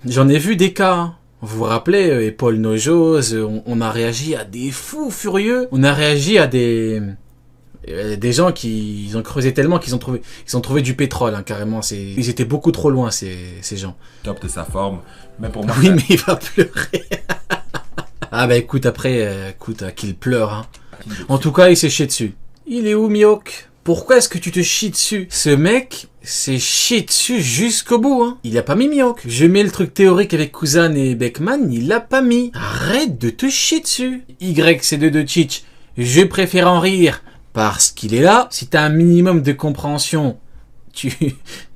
J'en ai vu des cas. Hein. Vous vous rappelez, Paul Nojos, on a réagi à des fous furieux. On a réagi à des gens qui ils ont creusé tellement qu'ils ont trouvé du pétrole, hein, carrément. Ils étaient beaucoup trop loin, ces gens. Top de sa forme. Mais pour moi, oui, mais il va pleurer. Ah bah écoute, après, qu'il pleure. Hein. En tout cas, il s'est chié dessus. Il est où, Mihawk? Pourquoi est-ce que tu te chies dessus? Ce mec s'est chié dessus jusqu'au bout. Hein. Il a pas mis Mihawk. Je mets le truc théorique avec Kuzan et Beckman, il l'a pas mis. Arrête de te chier dessus. YC2 de Cheech, je préfère en rire parce qu'il est là. Si t'as un minimum de compréhension,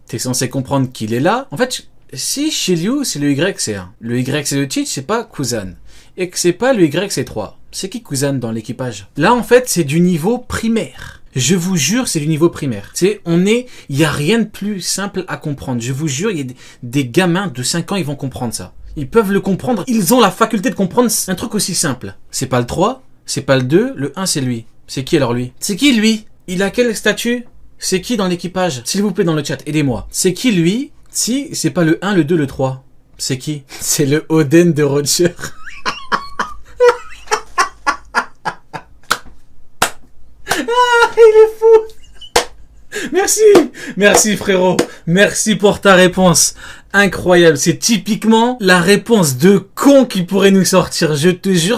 t'es censé comprendre qu'il est là. En fait, si chez Liu, c'est le YC1. Le YC de Cheech, c'est pas Kuzan. Et que c'est pas le YC3. C'est qui Kuzan dans l'équipage? Là, en fait, c'est du niveau primaire. Je vous jure, c'est du niveau primaire. Tu sais, il y a rien de plus simple à comprendre. Je vous jure, il y a des gamins de 5 ans, ils vont comprendre ça. Ils peuvent le comprendre. Ils ont la faculté de comprendre un truc aussi simple. C'est pas le 3, c'est pas le 2, le 1 c'est lui. C'est qui alors lui? C'est qui lui? Il a quel statut? C'est qui dans l'équipage? S'il vous plaît dans le chat, aidez-moi. C'est qui lui? Si c'est pas le 1, le 2, le 3. C'est qui? C'est le Oden de Roger. Il est fou. Merci frérot. Merci pour ta réponse. Incroyable. C'est typiquement la réponse de con qui pourrait nous sortir. Je te jure,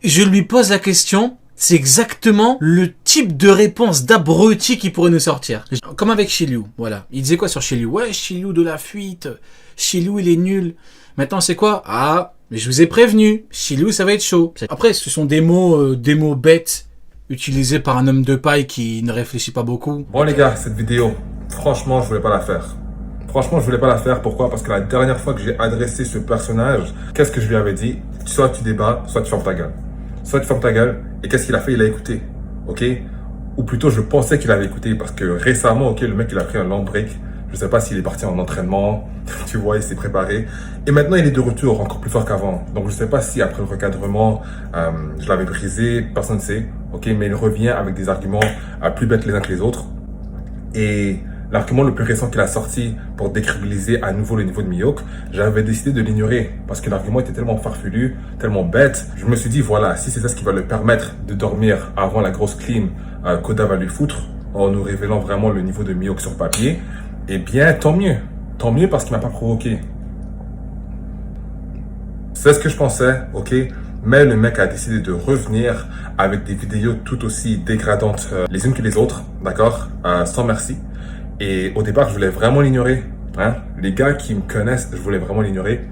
je lui pose la question. C'est exactement le type de réponse d'abruti qui pourrait nous sortir. Comme avec Shiryu. Voilà. Il disait quoi sur Shiryu? Ouais, Shiryu de la fuite. Shiryu il est nul. Maintenant c'est quoi? Ah, mais je vous ai prévenu. Shiryu ça va être chaud. Après ce sont des mots bêtes. Utilisé par un homme de paille qui ne réfléchit pas beaucoup. Bon les gars, cette vidéo, franchement, je voulais pas la faire. Franchement, je voulais pas la faire. Pourquoi? Parce que la dernière fois que j'ai adressé ce personnage, qu'est-ce que je lui avais dit? Soit tu débats, soit tu fermes ta gueule. Soit tu fermes ta gueule. Et qu'est-ce qu'il a fait? Il a écouté. Ok? Ou plutôt, je pensais qu'il avait écouté parce que récemment, ok, le mec, il a pris un long break. Je sais pas s'il est parti en entraînement. Tu vois, il s'est préparé. Et maintenant, il est de retour encore plus fort qu'avant. Donc, je sais pas si après le recadrement, je l'avais brisé. Personne ne sait. Ok, mais il revient avec des arguments plus bêtes les uns que les autres. Et l'argument le plus récent qu'il a sorti pour décrédibiliser à nouveau le niveau de Mihawk, j'avais décidé de l'ignorer parce que l'argument était tellement farfelu, tellement bête. Je me suis dit, voilà, si c'est ça ce qui va le permettre de dormir avant la grosse clim qu'Oda va lui foutre, en nous révélant vraiment le niveau de Mihawk sur papier, eh bien, tant mieux. Tant mieux parce qu'il m'a pas provoqué. C'est ce que je pensais, ok? Mais le mec a décidé de revenir avec des vidéos tout aussi dégradantes les unes que les autres, d'accord? Sans merci. Et au départ, je voulais vraiment l'ignorer. Hein? Les gars qui me connaissent, je voulais vraiment l'ignorer.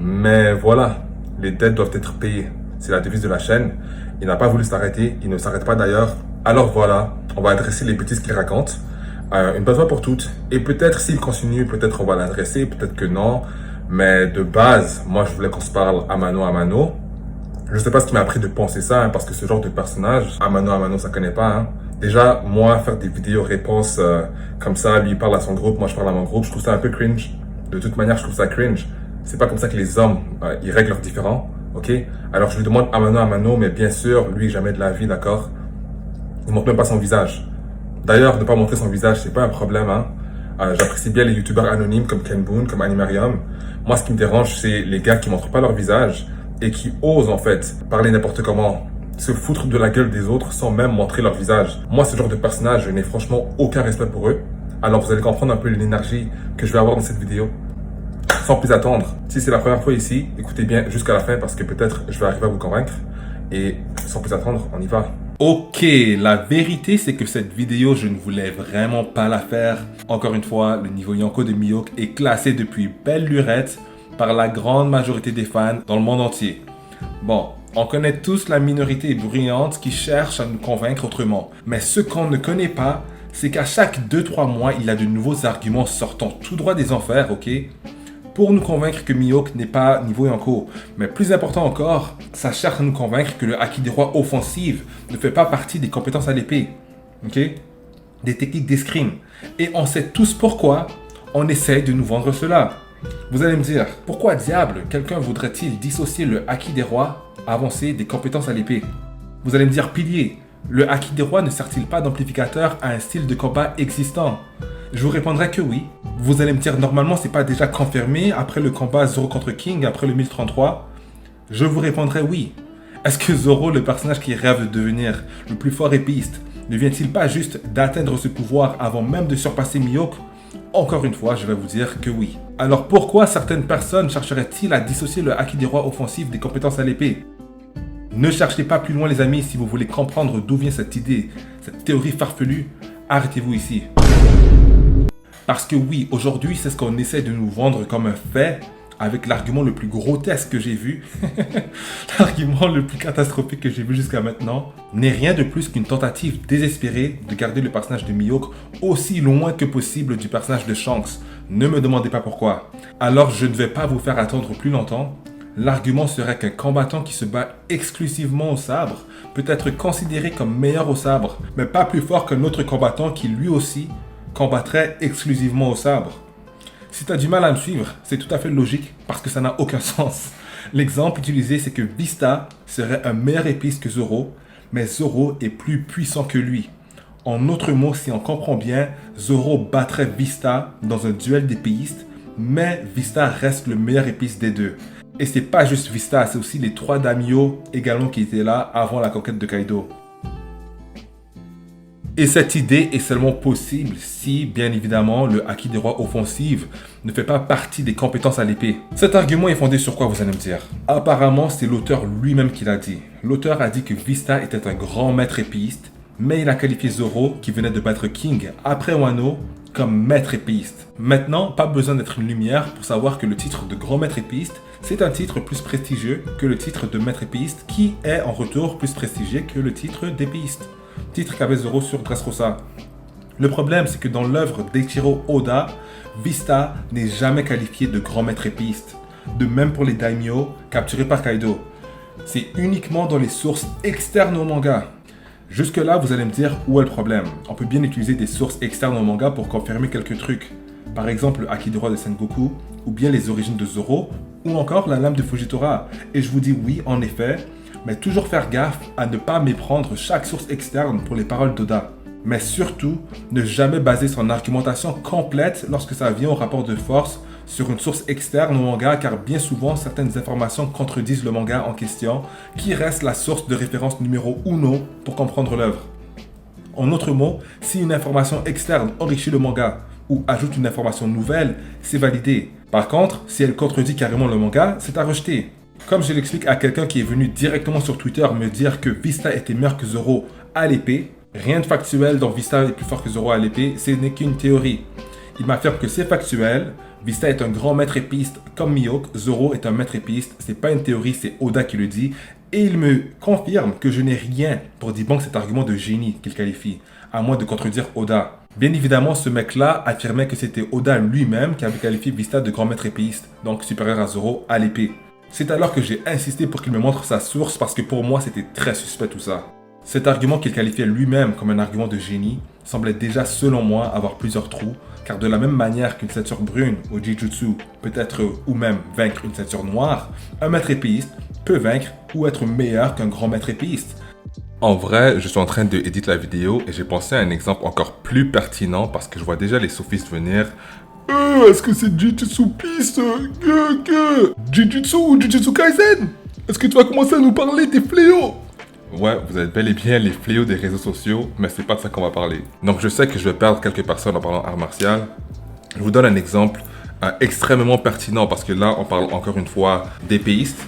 Mais voilà, les dettes doivent être payées. C'est la devise de la chaîne. Il n'a pas voulu s'arrêter, il ne s'arrête pas d'ailleurs. Alors voilà, on va adresser les bêtises qu'il raconte. Une bonne fois pour toutes. Et peut-être s'il continue, peut-être on va l'adresser, peut-être que non. Mais de base, moi je voulais qu'on se parle à mano. Je sais pas ce qui m'a appris de penser ça, hein, parce que ce genre de personnage, à mano, ça connaît pas. Hein. Déjà, moi, faire des vidéos réponses comme ça, lui il parle à son groupe, moi je parle à mon groupe, je trouve ça un peu cringe. De toute manière, je trouve ça cringe. C'est pas comme ça que les hommes, ils règlent leurs différends, ok? Alors je lui demande à mano, mais bien sûr, lui, jamais de la vie, d'accord? Il montre même pas son visage. D'ailleurs, ne pas montrer son visage, c'est pas un problème, hein. J'apprécie bien les youtubeurs anonymes comme Ken Boone, comme Animarium. Moi, ce qui me dérange, c'est les gars qui montrent pas leur visage et qui osent, en fait, parler n'importe comment, se foutre de la gueule des autres sans même montrer leur visage. Moi, ce genre de personnage, je n'ai franchement aucun respect pour eux. Alors, vous allez comprendre un peu l'énergie que je vais avoir dans cette vidéo. Sans plus attendre, si c'est la première fois ici, écoutez bien jusqu'à la fin parce que peut-être je vais arriver à vous convaincre. Et sans plus attendre, on y va. Ok, la vérité c'est que cette vidéo, je ne voulais vraiment pas la faire. Encore une fois, le niveau Yonko de Mihawk est classé depuis belle lurette par la grande majorité des fans dans le monde entier. Bon, on connaît tous la minorité bruyante qui cherche à nous convaincre autrement. Mais ce qu'on ne connaît pas, c'est qu'à chaque 2-3 mois, il a de nouveaux arguments sortant tout droit des enfers, ok? Pour nous convaincre que Mihawk n'est pas niveau Yonko. Mais plus important encore, ça cherche à nous convaincre que le Haki des rois offensive ne fait pas partie des compétences à l'épée. Ok? Des techniques d'escrime. Et on sait tous pourquoi on essaye de nous vendre cela. Vous allez me dire, pourquoi diable quelqu'un voudrait-il dissocier le Haki des rois avancé des compétences à l'épée? Vous allez me dire, pilier, le Haki des rois ne sert-il pas d'amplificateur à un style de combat existant? Je vous répondrai que oui. Vous allez me dire, normalement, c'est pas déjà confirmé après le combat Zoro contre King, après le 1033? Je vous répondrai oui. Est-ce que Zoro, le personnage qui rêve de devenir le plus fort épéiste, ne vient-il pas juste d'atteindre ce pouvoir avant même de surpasser Mihawk? Encore une fois, je vais vous dire que oui. Alors pourquoi certaines personnes chercheraient-ils à dissocier le Haki des rois offensif des compétences à l'épée? Ne cherchez pas plus loin les amis si vous voulez comprendre d'où vient cette idée, cette théorie farfelue, arrêtez-vous ici. Parce que oui, aujourd'hui c'est ce qu'on essaie de nous vendre comme un fait, avec l'argument le plus grotesque que j'ai vu, l'argument le plus catastrophique que j'ai vu jusqu'à maintenant, n'est rien de plus qu'une tentative désespérée de garder le personnage de Mihawk aussi loin que possible du personnage de Shanks. Ne me demandez pas pourquoi. Alors je ne vais pas vous faire attendre plus longtemps. L'argument serait qu'un combattant qui se bat exclusivement au sabre peut être considéré comme meilleur au sabre, mais pas plus fort qu'un autre combattant qui lui aussi combattrait exclusivement au sabre. Si tu as du mal à me suivre, c'est tout à fait logique parce que ça n'a aucun sens. L'exemple utilisé, c'est que Vista serait un meilleur épéiste que Zoro, mais Zoro est plus puissant que lui. En d'autres mots, si on comprend bien, Zoro battrait Vista dans un duel d'épéistes, mais Vista reste le meilleur épéiste des deux. Et c'est pas juste Vista, c'est aussi les 3 daimyo également qui étaient là avant la conquête de Kaido. Et cette idée est seulement possible si, bien évidemment, le Haki des rois offensif ne fait pas partie des compétences à l'épée. Cet argument est fondé sur quoi, vous allez me dire? Apparemment, c'est l'auteur lui-même qui l'a dit. L'auteur a dit que Vista était un grand maître épéiste, mais il a qualifié Zoro, qui venait de battre King après Wano, comme maître épéiste. Maintenant, pas besoin d'être une lumière pour savoir que le titre de grand maître épéiste, c'est un titre plus prestigieux que le titre de maître épéiste, qui est en retour plus prestigieux que le titre d'épéiste. Titre qu'avait Zoro sur Dressrosa. Le problème, c'est que dans l'œuvre d'Eiichiro Oda, Vista n'est jamais qualifié de grand maître épéiste. De même pour les daimyo capturés par Kaido. C'est uniquement dans les sources externes au manga. Jusque-là, vous allez me dire où est le problème. On peut bien utiliser des sources externes au manga pour confirmer quelques trucs. Par exemple, le Haki des rois de Sengoku, ou bien les origines de Zoro, ou encore la lame de Fujitora. Et je vous dis oui, en effet, mais toujours faire gaffe à ne pas méprendre chaque source externe pour les paroles d'Oda. Mais surtout, ne jamais baser son argumentation complète lorsque ça vient au rapport de force sur une source externe au manga, car bien souvent certaines informations contredisent le manga en question, qui reste la source de référence numéro 1 pour comprendre l'œuvre. En d'autres mots, si une information externe enrichit le manga ou ajoute une information nouvelle, c'est validé. Par contre, si elle contredit carrément le manga, c'est à rejeter. Comme je l'explique à quelqu'un qui est venu directement sur Twitter me dire que Vista était meilleur que Zoro à l'épée, rien de factuel dont Vista est plus fort que Zoro à l'épée, ce n'est qu'une théorie. Il m'affirme que c'est factuel, Vista est un grand maître épéiste comme Mihawk, Zoro est un maître épéiste, c'est pas une théorie, c'est Oda qui le dit, et il me confirme que je n'ai rien pour debunk cet argument de génie qu'il qualifie, à moins de contredire Oda. Bien évidemment, ce mec-là affirmait que c'était Oda lui-même qui avait qualifié Vista de grand maître épéiste, donc supérieur à Zoro à l'épée. C'est alors que j'ai insisté pour qu'il me montre sa source parce que pour moi c'était très suspect tout ça. Cet argument qu'il qualifiait lui-même comme un argument de génie semblait déjà selon moi avoir plusieurs trous, car de la même manière qu'une ceinture brune au Jujutsu peut être ou même vaincre une ceinture noire, un maître épéiste peut vaincre ou être meilleur qu'un grand maître épéiste. En vrai, je suis en train de éditer la vidéo et j'ai pensé à un exemple encore plus pertinent parce que je vois déjà les sophistes venir. Est-ce que c'est Jujutsu Beast? Jujutsu ou Jujutsu Kaisen? Est-ce que tu vas commencer à nous parler des fléaux? Ouais, vous êtes bel et bien les fléaux des réseaux sociaux, mais c'est pas de ça qu'on va parler. Donc je sais que je vais perdre quelques personnes en parlant art martial. Je vous donne un exemple extrêmement pertinent parce que là, on parle encore une fois d'épéistes.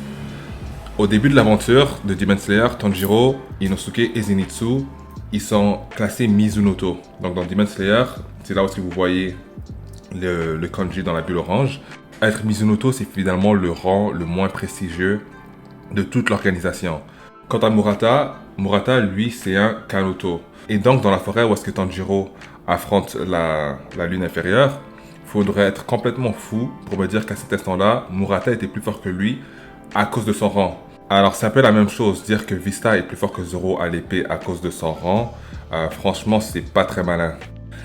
Au début de l'aventure de Demon Slayer, Tanjiro, Inosuke et Zenitsu, ils sont classés Mizunoto. Donc dans Demon Slayer, c'est là où vous voyez le kanji dans la bulle orange. Être Mizunoto, c'est finalement le rang le moins prestigieux de toute l'organisation. Quant à Murata, lui, c'est un Kanoto. Et donc, dans la forêt où est-ce que Tanjiro affronte la lune inférieure, il faudrait être complètement fou pour me dire qu'à cet instant-là, Murata était plus fort que lui à cause de son rang. Alors, c'est un peu la même chose, dire que Vista est plus fort que Zoro à l'épée à cause de son rang, franchement, c'est pas très malin.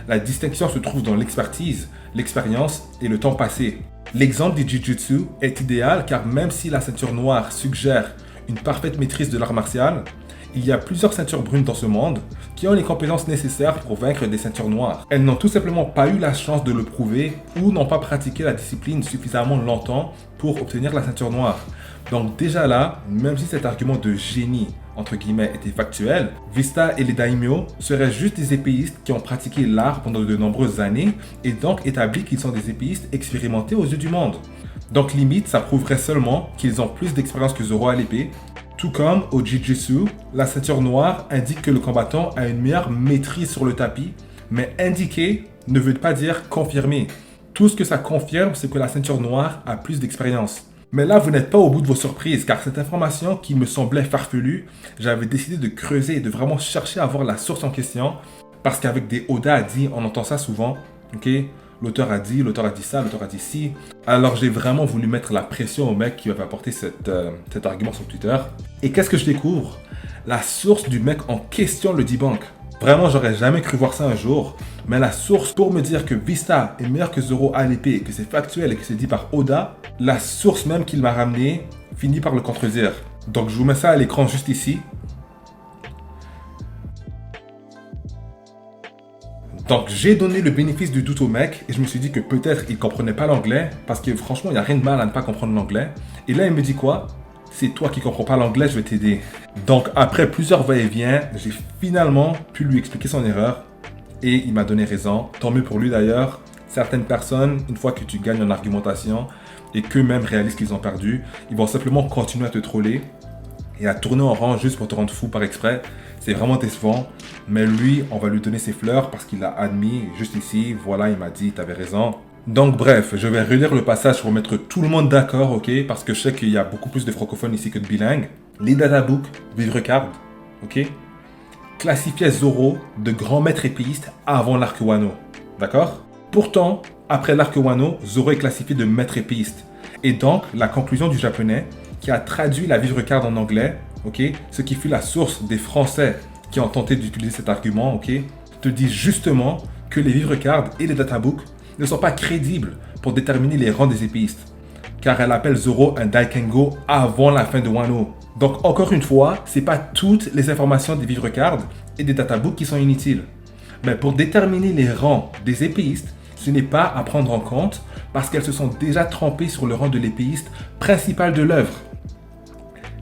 La distinction se trouve dans l'expertise, l'expérience et le temps passé. L'exemple du Jujutsu est idéal car même si la ceinture noire suggère une parfaite maîtrise de l'art martial, Il y a plusieurs ceintures brunes dans ce monde qui ont les compétences nécessaires pour vaincre des ceintures noires. Elles n'ont tout simplement pas eu la chance de le prouver ou n'ont pas pratiqué la discipline suffisamment longtemps pour obtenir la ceinture noire. Donc déjà là, même si cet argument de génie, entre guillemets, était factuel, Vista et les daimyo seraient juste des épéistes qui ont pratiqué l'art pendant de nombreuses années et donc établi qu'ils sont des épéistes expérimentés aux yeux du monde. Donc limite, ça prouverait seulement qu'ils ont plus d'expérience que Zoro à l'épée. Tout comme au Jiu-Jitsu, la ceinture noire indique que le combattant a une meilleure maîtrise sur le tapis, mais indiquer ne veut pas dire confirmer. Tout ce que ça confirme, c'est que la ceinture noire a plus d'expérience. Mais là, vous n'êtes pas au bout de vos surprises, car cette information qui me semblait farfelue, j'avais décidé de creuser et de vraiment chercher à voir la source en question, parce qu'avec des Oda dit, on entend ça souvent, ok? L'auteur a dit ça, l'auteur a dit ci. Alors j'ai vraiment voulu mettre la pression au mec qui avait apporté cet argument sur Twitter. Et qu'est-ce que je découvre? La source du mec en question le debunk. Vraiment, j'aurais jamais cru voir ça un jour. Mais la source pour me dire que Vista est meilleur que Zoro à l'épée, que c'est factuel et que c'est dit par Oda, la source même qu'il m'a ramené finit par le contredire. Donc je vous mets ça à l'écran juste ici. Donc j'ai donné le bénéfice du doute au mec et je me suis dit que peut-être il comprenait pas l'anglais parce que franchement il n'y a rien de mal à ne pas comprendre l'anglais. Et là il me dit quoi? C'est toi qui comprends pas l'anglais, je vais t'aider. Donc après plusieurs va-et-vient, j'ai finalement pu lui expliquer son erreur et il m'a donné raison. Tant mieux pour lui d'ailleurs. Certaines personnes, une fois que tu gagnes en argumentation et qu'eux-mêmes réalisent qu'ils ont perdu, ils vont simplement continuer à te troller et à tourner en rond juste pour te rendre fou par exprès. C'est vraiment décevant, mais lui, on va lui donner ses fleurs parce qu'il a admis juste ici. Voilà, il m'a dit, t'avais raison. Donc bref, je vais relire le passage pour mettre tout le monde d'accord, ok? Parce que je sais qu'il y a beaucoup plus de francophones ici que de bilingues. Les databooks, Vivrecard, ok? Classifiaient Zoro de grand maître épéiste avant l'arc Wano, d'accord? Pourtant, après l'arc Wano, Zoro est classifié de maître épéiste. Et donc, la conclusion du japonais, qui a traduit la Vivrecard en anglais, ok, ce qui fut la source des Français qui ont tenté d'utiliser cet argument, ok, te dit justement que les Vivrecards et les databooks ne sont pas crédibles pour déterminer les rangs des épéistes, car elle appelle Zoro un Daikengo avant la fin de Wano. Donc encore une fois, c'est pas toutes les informations des Vivrecards et des databooks qui sont inutiles. Mais pour déterminer les rangs des épéistes, ce n'est pas à prendre en compte parce qu'elles se sont déjà trempées sur le rang de l'épéiste principal de l'œuvre.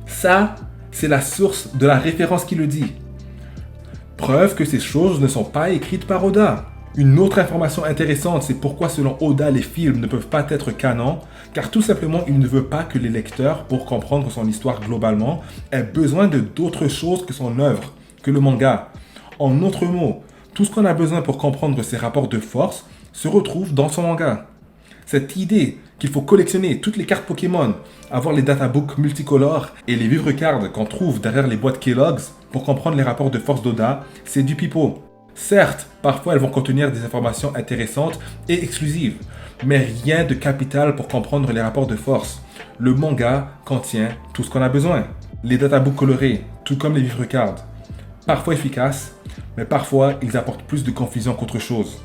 Ça, c'est la source de la référence qui le dit. Preuve que ces choses ne sont pas écrites par Oda. Une autre information intéressante, c'est pourquoi selon Oda, les films ne peuvent pas être canon, car tout simplement, il ne veut pas que les lecteurs, pour comprendre son histoire globalement, aient besoin de d'autres choses que son œuvre, que le manga. En d'autres mots, tout ce qu'on a besoin pour comprendre ses rapports de force se retrouve dans son manga. Cette idée qu'il faut collectionner toutes les cartes Pokémon, avoir les databooks multicolores et les vivrecards qu'on trouve derrière les boîtes Kellogg's pour comprendre les rapports de force d'Oda, c'est du pipeau. Certes, parfois elles vont contenir des informations intéressantes et exclusives, mais rien de capital pour comprendre les rapports de force. Le manga contient tout ce qu'on a besoin. Les databooks colorés, tout comme les vivrecards, parfois efficaces, mais parfois ils apportent plus de confusion qu'autre chose.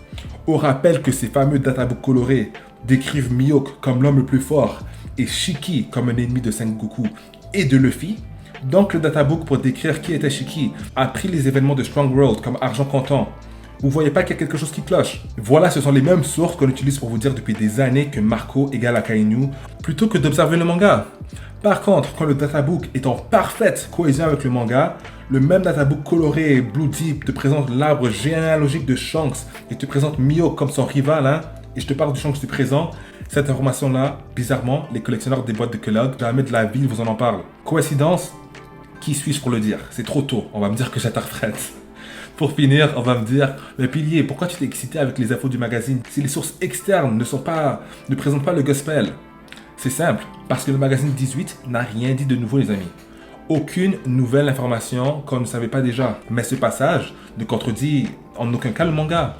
On rappelle que ces fameux databooks colorés décrivent Mihawk comme l'homme le plus fort et Shiki comme un ennemi de Sengoku et de Luffy. Donc le databook pour décrire qui était Shiki a pris les événements de Strong World comme argent comptant. Vous voyez pas qu'il y a quelque chose qui cloche? Voilà, ce sont les mêmes sources qu'on utilise pour vous dire depuis des années que Marco égale Akainu, plutôt que d'observer le manga. Par contre, quand le databook est en parfaite cohésion avec le manga, le même databook coloré Blue Deep te présente l'arbre généalogique de Shanks et te présente Mihawk comme son rival, hein, et je te parle du Shanks du présent. Cette information-là, bizarrement, les collectionneurs des boîtes de Kellogg, jamais de la vie, vous en parlent. Coïncidence? Qui suis-je pour le dire? C'est trop tôt, on va me dire que j'interprète. Pour finir, on va me dire, mais Pilier, pourquoi tu t'es excité avec les infos du magazine si les sources externes ne présentent pas le gospel? C'est simple, parce que le magazine 18 n'a rien dit de nouveau, les amis. Aucune nouvelle information qu'on ne savait pas déjà. Mais ce passage ne contredit en aucun cas le manga.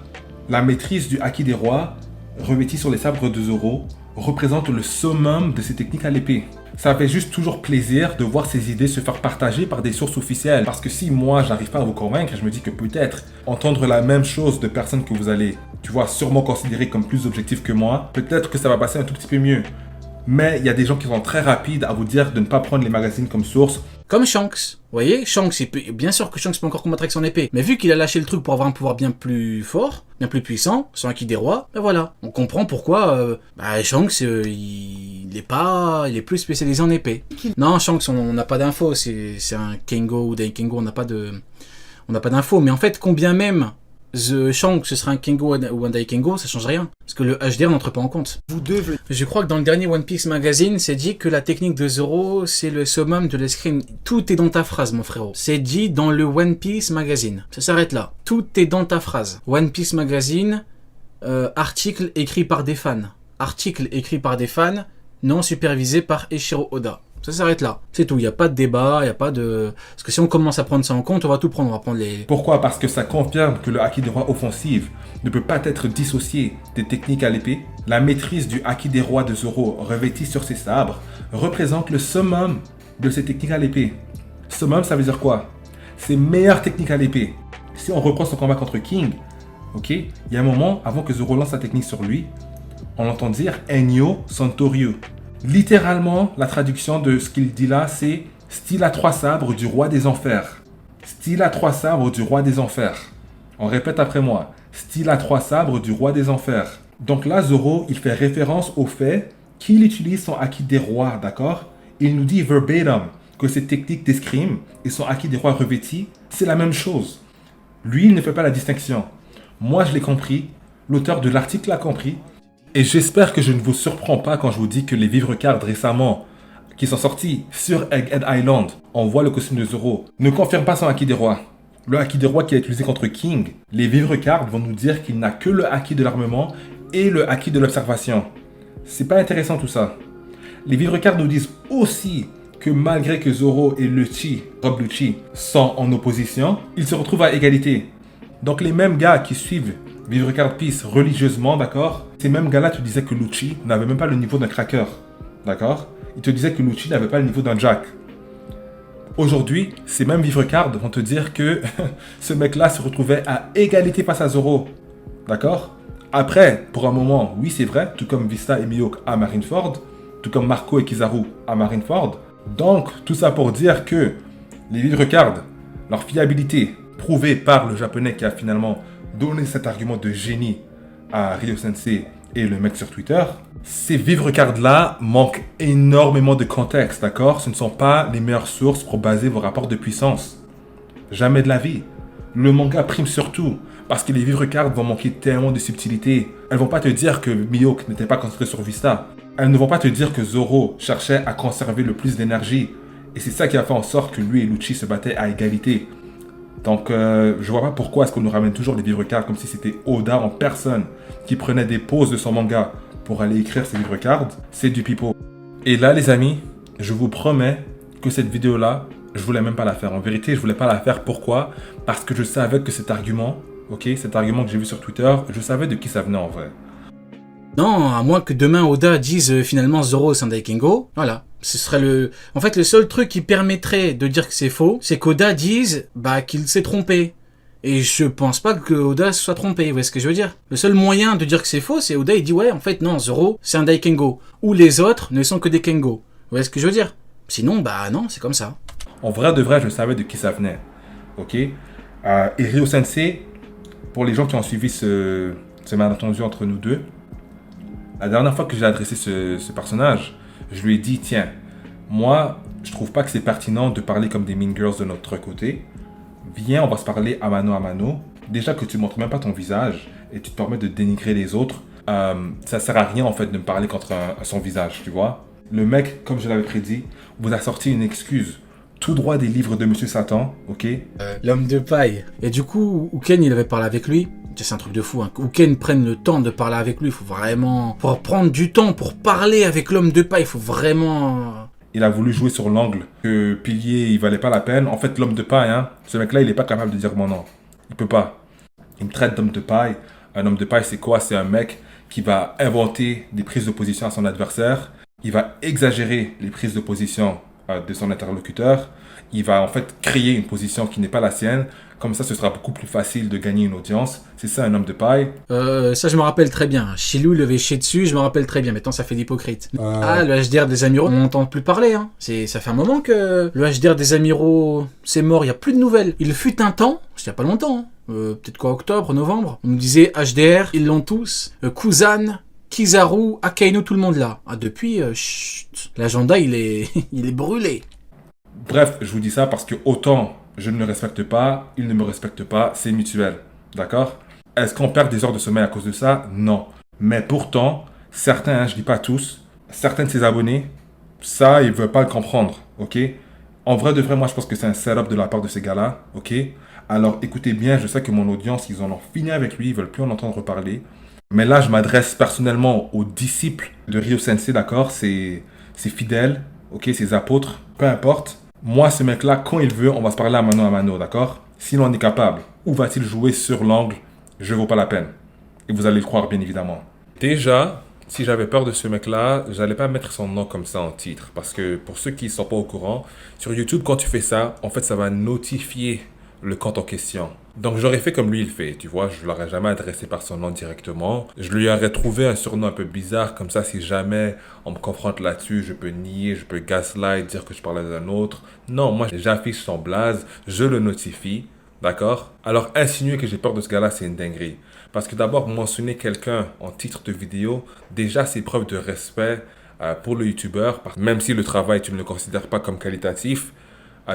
La maîtrise du haki des rois, revêtie sur les sabres de Zoro, représente le summum de ses techniques à l'épée. Ça fait juste toujours plaisir de voir ces idées se faire partager par des sources officielles. Parce que si moi, j'arrive pas à vous convaincre, je me dis que peut-être entendre la même chose de personnes que vous allez, tu vois, sûrement considérer comme plus objectives que moi, peut-être que ça va passer un tout petit peu mieux. Mais il y a des gens qui sont très rapides à vous dire de ne pas prendre les magazines comme source Comme Shanks. Vous voyez, Shanks, bien sûr que Shanks peut encore combattre avec son épée. Mais vu qu'il a lâché le truc pour avoir un pouvoir bien plus fort, bien plus puissant, son acquis des rois, ben voilà. On comprend pourquoi Shanks, il est plus spécialisé en épée. Non, Shanks, on n'a pas d'infos. C'est un Kengo ou Daikengo, on n'a pas d'infos. Mais en fait, combien même The Shanks, ce sera un Kengo ou un Daikengo, ça change rien. Parce que le HDR n'entre pas en compte. Je crois que dans le dernier One Piece Magazine, c'est dit que la technique de Zoro, c'est le summum de l'escrime. Tout est dans ta phrase, mon frérot. C'est dit dans le One Piece Magazine. Ça s'arrête là. Tout est dans ta phrase. One Piece Magazine, article écrit par des fans. Article écrit par des fans, non supervisé par Eiichiro Oda. Ça s'arrête là. C'est tout. Il n'y a pas de débat, il n'y a pas de... Parce que si on commence à prendre ça en compte, on va tout prendre. On va prendre les... Pourquoi? Parce que ça confirme que le haki des rois offensif ne peut pas être dissocié des techniques à l'épée. La maîtrise du haki des rois de Zoro revêti sur ses sabres représente le summum de ses techniques à l'épée. Summum, ça veut dire quoi? Ses meilleures techniques à l'épée. Si on reprend son combat contre King, ok, il y a un moment, avant que Zoro lance sa technique sur lui, on entend dire Enyo Santoryu. Littéralement, la traduction de ce qu'il dit là, c'est « Style à trois sabres du roi des enfers ». Style à trois sabres du roi des enfers. On répète après moi. Style à trois sabres du roi des enfers. Donc là, Zoro, il fait référence au fait qu'il utilise son haki des rois, d'accord? Il nous dit verbatim que cette technique d'escrime et son haki des rois revêtis, c'est la même chose. Lui, il ne fait pas la distinction. Moi, je l'ai compris. L'auteur de l'article l'a compris. Et j'espère que je ne vous surprends pas quand je vous dis que les vivres cards récemment, qui sont sortis sur Egghead Island, on voit le costume de Zoro, ne confirment pas son haki des rois. Le haki des rois qui est utilisé contre King, les vivres cards vont nous dire qu'il n'a que le haki de l'armement et le haki de l'observation. C'est pas intéressant tout ça. Les vivres cards nous disent aussi que malgré que Zoro et Lucci, Rob Lucci, sont en opposition, ils se retrouvent à égalité. Donc les mêmes gars qui suivent Vivre Card Peace religieusement, d'accord? Ces mêmes gars-là te disaient que Lucci n'avait même pas le niveau d'un cracker, d'accord? Ils te disaient que Lucci n'avait pas le niveau d'un Jack. Aujourd'hui, ces mêmes Vivre Card vont te dire que ce mec-là se retrouvait à égalité face à Zoro, d'accord? Après, pour un moment, oui c'est vrai, tout comme Vista et Mihawk à Marineford, tout comme Marco et Kizaru à Marineford. Donc, tout ça pour dire que les Vivre Card, leur fiabilité, prouvée par le japonais qui a finalement donné cet argument de génie à Ryo Sensei et le mec sur Twitter, ces vivre cards-là manquent énormément de contexte, d'accord? Ce ne sont pas les meilleures sources pour baser vos rapports de puissance. Jamais de la vie. Le manga prime surtout, parce que les vivre cards vont manquer tellement de subtilité. Elles vont pas te dire que Mihawk n'était pas concentré sur Vista. Elles ne vont pas te dire que Zoro cherchait à conserver le plus d'énergie. Et c'est ça qui a fait en sorte que lui et Lucci se battaient à égalité. Donc, je vois pas pourquoi est-ce qu'on nous ramène toujours les vivre cards comme si c'était Oda en personne qui prenait des pauses de son manga pour aller écrire ses vivre cards. C'est du pipeau. Et là, les amis, je vous promets que cette vidéo-là, je voulais même pas la faire. En vérité, je voulais pas la faire. Pourquoi? Parce que je savais que cet argument, ok, cet argument que j'ai vu sur Twitter, je savais de qui ça venait en vrai. Non, à moins que demain Oda dise finalement Zoro c'est un Daikengo, voilà. Ce serait le... En fait, le seul truc qui permettrait de dire que c'est faux, c'est qu'Oda dise qu'il s'est trompé. Et je pense pas que Oda se soit trompé, vous voyez ce que je veux dire? Le seul moyen de dire que c'est faux, c'est Oda il dit ouais, en fait non, Zoro c'est un Daikengo. Ou les autres ne sont que des Kengo. Vous voyez ce que je veux dire? Sinon, non, c'est comme ça. En vrai de vrai, je savais de qui ça venait. Ok? Et Ryo Sensei, pour les gens qui ont suivi ce malentendu entre nous deux, la dernière fois que j'ai adressé ce personnage, je lui ai dit, tiens, moi, je trouve pas que c'est pertinent de parler comme des mean girls de notre côté. Viens, on va se parler à mano. Déjà que tu montres même pas ton visage et tu te permets de dénigrer les autres, ça sert à rien en fait de me parler contre son visage, tu vois. Le mec, comme je l'avais prédit, vous a sorti une excuse tout droit des livres de Monsieur Satan, ok? L'homme de paille. Et du coup, Uken, il avait parlé avec lui. C'est un truc de fou, hein. Uken prenne le temps de parler avec lui, il faut vraiment... Pour prendre du temps pour parler avec l'homme de paille, il faut vraiment... Il a voulu jouer sur l'angle que Pilier, il valait pas la peine. En fait, l'homme de paille, hein, ce mec-là, il est pas capable de dire mon nom. Il peut pas. Il me traite d'homme de paille. Un homme de paille, c'est quoi? C'est un mec qui va inventer des prises de position à son adversaire. Il va exagérer les prises de position de son interlocuteur. Il va en fait créer une position qui n'est pas la sienne. Comme ça, ce sera beaucoup plus facile de gagner une audience. C'est ça un homme de paille. Ça, je me rappelle très bien. Chilou, il avait chié dessus, je me rappelle très bien. Maintenant, ça fait l'hypocrite. Ah, le HDR des Amiraux, on n'entend plus parler. Hein. Ça fait un moment que le HDR des Amiraux, c'est mort, il n'y a plus de nouvelles. Il fut un temps, il n'y a pas longtemps, hein. Peut-être quoi, octobre, novembre. On nous disait HDR, ils l'ont tous. Kuzan, Kizaru, Akainu, tout le monde là. Ah, depuis, chut, l'agenda, il est brûlé. Bref, je vous dis ça parce que autant je ne le respecte pas, il ne me respecte pas, c'est mutuel. D'accord? Est-ce qu'on perd des heures de sommeil à cause de ça? Non. Mais pourtant, certains, je dis pas tous, certains de ses abonnés, ça, ils veulent pas le comprendre. Ok? En vrai de vrai, moi, je pense que c'est un setup de la part de ces gars-là. Ok? Alors, écoutez bien, je sais que mon audience, ils en ont fini avec lui, ils veulent plus en entendre parler. Mais là, je m'adresse personnellement aux disciples de Ryo Sensei, d'accord? Ses fidèles, ok? Ses apôtres, peu importe. Moi, ce mec-là, quand il veut, on va se parler à mano, d'accord? S'il en est capable, où va-t-il jouer sur l'angle? Je vaux pas la peine. Et vous allez le croire, bien évidemment. Déjà, si j'avais peur de ce mec-là, j'allais pas mettre son nom comme ça en titre. Parce que pour ceux qui ne sont pas au courant, sur YouTube, quand tu fais ça, en fait, ça va notifier le compte en question. Donc j'aurais fait comme lui il fait, tu vois, je ne l'aurais jamais adressé par son nom directement. Je lui aurais trouvé un surnom un peu bizarre, comme ça si jamais on me confronte là-dessus, je peux nier, je peux gaslight, dire que je parlais d'un autre. Non, moi j'affiche son blaze, je le notifie, d'accord? Alors insinuer que j'ai peur de ce gars-là, c'est une dinguerie. Parce que d'abord, mentionner quelqu'un en titre de vidéo, déjà c'est preuve de respect pour le youtubeur, même si le travail tu ne le considères pas comme qualitatif,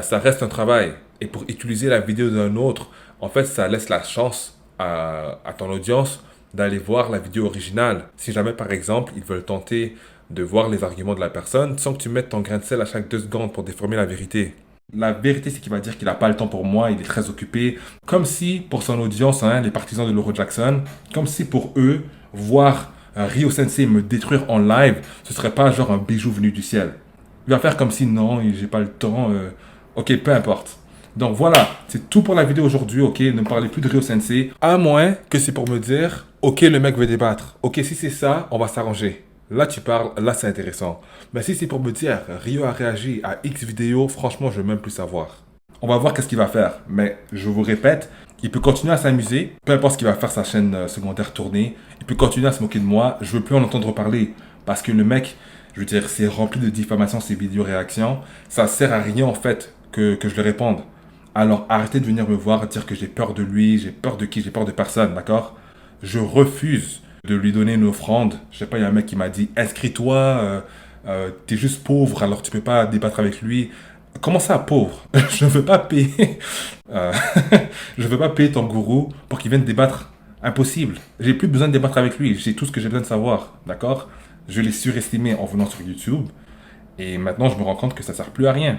ça reste un travail. Et pour utiliser la vidéo d'un autre, en fait, ça laisse la chance à ton audience d'aller voir la vidéo originale. Si jamais, par exemple, ils veulent tenter de voir les arguments de la personne sans que tu mettes ton grain de sel à chaque 2 secondes pour déformer la vérité. La vérité, c'est qu'il va dire qu'il n'a pas le temps pour moi, il est très occupé. Comme si, pour son audience, hein, les partisans de Loro Jackson, comme si pour eux, voir Ryo Sensei me détruire en live, ce serait pas genre un bijou venu du ciel. Il va faire comme si non, j'ai pas le temps. Ok, peu importe. Donc voilà, c'est tout pour la vidéo aujourd'hui, ok? Ne me parlez plus de Ryo Sensei. À moins que c'est pour me dire, ok, le mec veut débattre. Ok, si c'est ça, on va s'arranger. Là, tu parles, là, c'est intéressant. Mais si c'est pour me dire, Ryo a réagi à X vidéo, franchement, je veux même plus savoir. On va voir qu'est-ce qu'il va faire. Mais je vous répète, il peut continuer à s'amuser, peu importe ce qu'il va faire, sa chaîne secondaire tournée. Il peut continuer à se moquer de moi, je veux plus en entendre parler. Parce que le mec, je veux dire, c'est rempli de diffamation, ces vidéos réactions. Ça sert à rien, en fait, que je le réponde. Alors arrêtez de venir me voir, dire que j'ai peur de lui, j'ai peur de qui, j'ai peur de personne, d'accord? Je refuse de lui donner une offrande. Je sais pas, il y a un mec qui m'a dit, inscris-toi, t'es juste pauvre, alors tu peux pas débattre avec lui. Comment ça, pauvre? Je veux pas payer, je veux pas payer ton gourou pour qu'il vienne débattre. Impossible. J'ai plus besoin de débattre avec lui, j'ai tout ce que j'ai besoin de savoir, d'accord? Je l'ai surestimé en venant sur YouTube, et maintenant je me rends compte que ça sert plus à rien.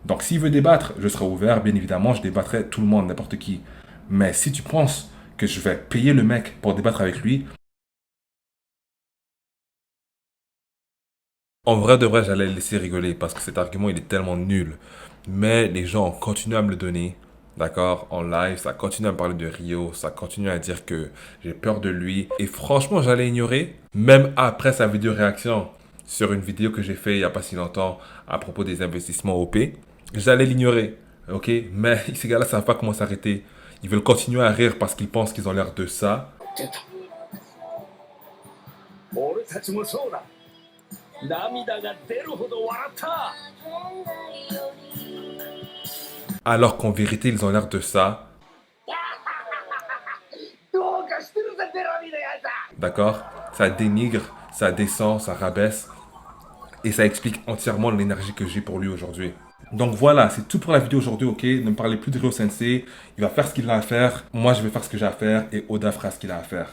Donc, s'il veut débattre, je serai ouvert, bien évidemment, je débattrai tout le monde, n'importe qui. Mais si tu penses que je vais payer le mec pour débattre avec lui, en vrai de vrai, j'allais le laisser rigoler parce que cet argument, il est tellement nul. Mais les gens continuent à me le donner, d'accord, en live, ça continue à me parler de Ryo, ça continue à dire que j'ai peur de lui. Et franchement, j'allais ignorer, même après sa vidéo réaction sur une vidéo que j'ai fait il n'y a pas si longtemps à propos des investissements OP. J'allais l'ignorer, ok? Mais ces gars-là ne savent pas comment s'arrêter. Ils veulent continuer à rire parce qu'ils pensent qu'ils ont l'air de ça. Alors qu'en vérité, ils ont l'air de ça. D'accord? Ça dénigre, ça descend, ça rabaisse. Et ça explique entièrement l'énergie que j'ai pour lui aujourd'hui. Donc voilà, c'est tout pour la vidéo aujourd'hui, ok? Ne me parlez plus de Ryo Sensei. Il va faire ce qu'il a à faire. Moi, je vais faire ce que j'ai à faire. Et Oda fera ce qu'il a à faire.